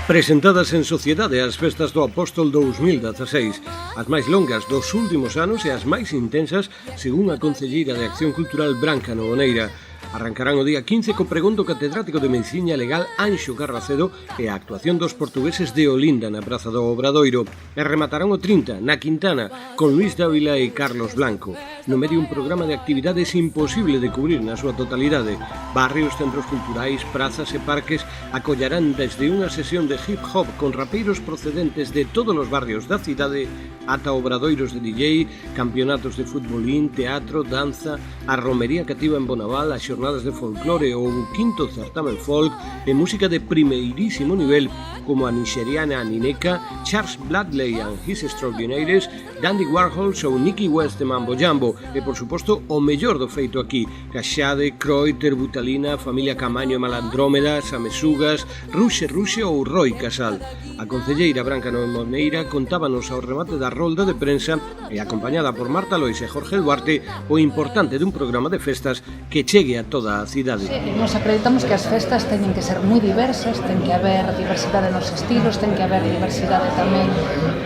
Presentadas en sociedade as festas do Apóstol 2016, as máis longas dos últimos anos e as máis intensas, según a concelleira de Acción Cultural Branca Novoneira. Arrancarán o día 15 co pregón do catedrático de Medicina Legal Anxo Carracedo e a actuación dos portugueses de Olinda na Praza do Obradoiro. E rematarán o 30 na Quintana con Luis Dávila e Carlos Blanco. No medio un programa de actividades imposible de cubrir na súa totalidade. Barrios, centros culturais, prazas e parques acollarán desde unha sesión de hip hop con rapeiros procedentes de todos os barrios da cidade ata obradoiros de DJ, campeonatos de futbolín, teatro, danza, a romería cativa en Bonaval, as xornadas de folclore ou o quinto certamen folk e música de primeirísimo nivel como a nixeriana Nineka, Charles Bradley and His Extraordinaries, Dandy Warhols ou Nicky West de Mambo Jambo e, por suposto, o mellor do feito aquí, Caxade, Croiter, Butalina, Familia Camaño e Malandrómeda, Samesugas, Ruxe ou Roy Casal. A concelleira Branca Novoneira contábanos ao remate da rolda de prensa e acompañada por Marta Lois e Jorge Duarte o importante dun programa de festas que chegue a toda a cidade. Nos acreditamos que as festas teñen que ser moi diversas, ten que haber diversidade nos estilos, ten que haber diversidade tamén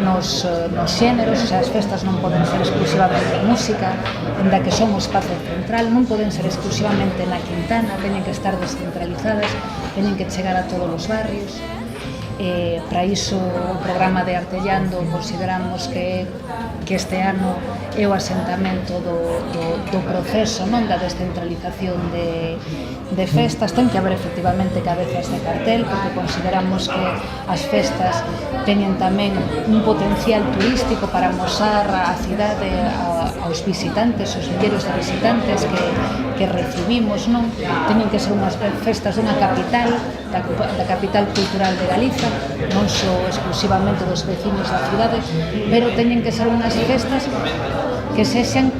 nos xéneros, o sea, as festas non poden ser exclusivamente música, en da que son o espazo central, non poden ser exclusivamente na Quintana, teñen que estar descentralizadas, teñen que chegar a todos os barrios. Para iso o programa de Artellando consideramos que este ano é o asentamento do proceso, non da descentralización de festas. Ten que haber efectivamente cabezas de cartel porque consideramos que as festas teñen tamén un potencial turístico para amosar a cidade aos visitantes, aos milleiros de visitantes que recibimos, non? Teñen que ser unhas festas dunha capital, da capital cultural de Galiza, non só exclusivamente dos vecinos da cidade, pero teñen que ser unhas festas que sexan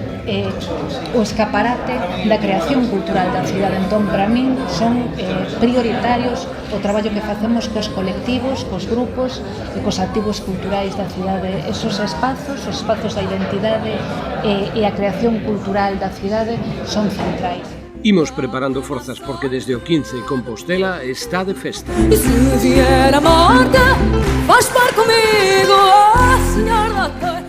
o escaparate da creación cultural da cidade. Entón, para min, son prioritarios o traballo que facemos cos colectivos, cos grupos e cos activos culturais da cidade. Esos espazos, os espazos da identidade e a creación cultural da cidade son centrais. Imos preparando forzas porque desde o 15 Compostela está de festa. E se vier a morte, vais par comigo, oh Senhor Doutor.